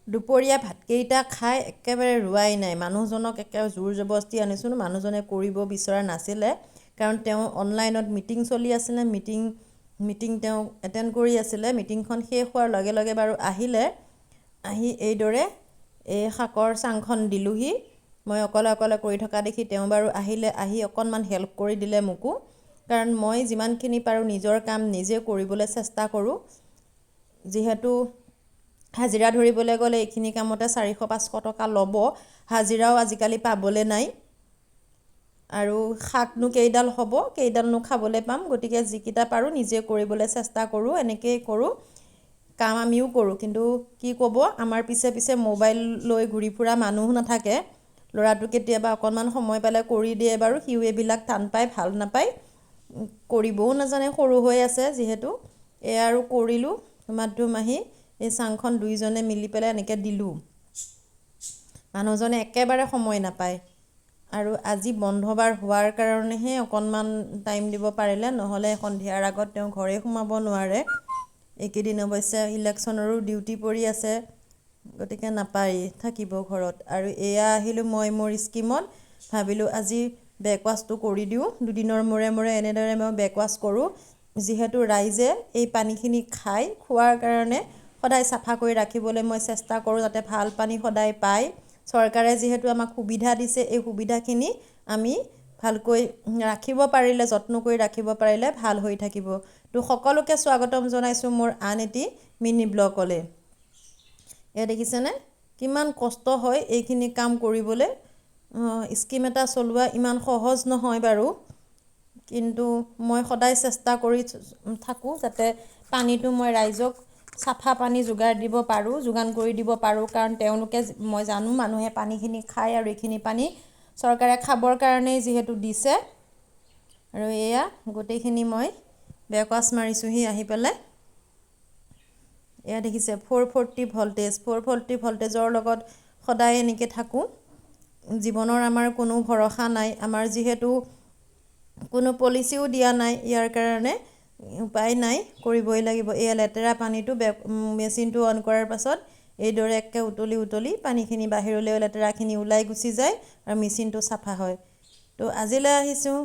দুপৰীয়া ভাতকেইটা খাই একেবাৰে ৰোৱাই নাই। মানুহজনক একেবাৰে জোৰ জবস্তি আনিছোঁ। মানুহজনে কৰিব বিচৰা নাছিলে, কাৰণ তেওঁ অনলাইনত মিটিং চলি আছিলে। মিটিং তেওঁ এটেণ্ড কৰি আছিলে। মিটিংখন শেষ হোৱাৰ লগে লগে বাৰু আহিলে। আহি এইদৰে এই শাকৰ চাংখন দিলোঁহি। মই অকলে অকলে কৰি থকা দেখি তেওঁ বাৰু আহিলে, আহি অকণমান হেল্প কৰি দিলে মোকো, কাৰণ মই যিমানখিনি পাৰোঁ নিজৰ কাম নিজে কৰিবলৈ চেষ্টা কৰোঁ। যিহেতু হাজিৰা ধৰিবলৈ গ'লে এইখিনি কামতে 400-500 টকা ল'ব। হাজিৰাও আজিকালি পাবলৈ নাই, আৰু শাকনো কেইডাল হ'ব, কেইডালনো খাবলৈ পাম। গতিকে যিকেইটা পাৰোঁ নিজে কৰিবলৈ চেষ্টা কৰোঁ। এনেকৈয়ে কৰোঁ, কাম আমিও কৰোঁ। কিন্তু কি ক'ব, আমাৰ পিছে পিছে মোবাইল লৈ ঘূৰি ফুৰা মানুহ নাথাকে। ল'ৰাটো কেতিয়াবা অকণমান সময় পালে কৰি দিয়ে বাৰু, সিও এইবিলাক টান পায়, ভাল নাপায়, কৰিবও নাজানে, সৰু হৈ আছে যিহেতু। এয়া আৰু কৰিলোঁ ধুমাধুম আহি এই চাংখন দুইজনে মিলি পেলাই এনেকৈ দিলোঁ। মানুহজনে একেবাৰে সময় নাপায়, আৰু আজি বন্ধবাৰ হোৱাৰ কাৰণেহে অকণমান টাইম দিব পাৰিলে, নহ'লে সন্ধিয়াৰ আগত তেওঁ ঘৰে সোমাব নোৱাৰে। এইকেইদিন অৱশ্যে ইলেকশ্যনৰো ডিউটি পৰি আছে, গতিকে নাপায় থাকিব ঘৰত। আৰু এয়া আহিলোঁ মই মোৰ স্কিমত, ভাবিলোঁ আজি বেকৱাছটো কৰি দিওঁ। দুদিনৰ মূৰে মূৰে এনেদৰে মই বেকৱাছ কৰোঁ। যিহেতু ৰাইজে এই পানীখিনি খোৱাৰ কাৰণে সদায় চাফা কৰি ৰাখিবলৈ মই চেষ্টা কৰোঁ, যাতে ভাল পানী সদায় পায়। চৰকাৰে যিহেতু আমাক সুবিধা দিছে, এই সুবিধাখিনি আমি ভালকৈ ৰাখিব পাৰিলে, যত্ন কৰি ৰাখিব পাৰিলে ভাল হৈ থাকিব। তো সকলোকে স্বাগতম জনাইছোঁ মোৰ আন এটি মিনি ব্লগলৈ। এয়া দেখিছেনে কিমান কষ্ট হয় এইখিনি কাম কৰিবলৈ। স্কিম এটা চলোৱা ইমান সহজ নহয় বাৰু, কিন্তু মই সদায় চেষ্টা কৰি থাকোঁ যাতে পানীটো মই ৰাইজক চাফা পানী যোগান কৰি দিব পাৰোঁ। কাৰণ তেওঁলোকে, মই জানো মানুহে পানীখিনি খায়, আৰু এইখিনি পানী চৰকাৰে খাবৰ কাৰণেই যিহেতু দিছে। আৰু এয়া গোটেইখিনি মই বেকৱাছ মাৰিছোঁহি আহি পেলাই। এয়া দেখিছে 440 ভল্টেজ। 440 ভল্টেজৰ লগত সদায় এনেকৈ থাকোঁ। জীৱনৰ আমাৰ কোনো ভৰসা নাই। আমাৰ যিহেতু কোনো পলিচিও দিয়া নাই, ইয়াৰ কাৰণে উপায় নাই, কৰিবই লাগিব। এয়া লেতেৰা পানীটো মেচিনটো অন কৰাৰ পাছত এইদৰে একে উতলি পানীখিনি বাহিৰলৈ, লেতেৰাখিনি ওলাই গুচি যায়, আৰু মেচিনটো চাফা হয়। তো আজিলৈ আহিছোঁ।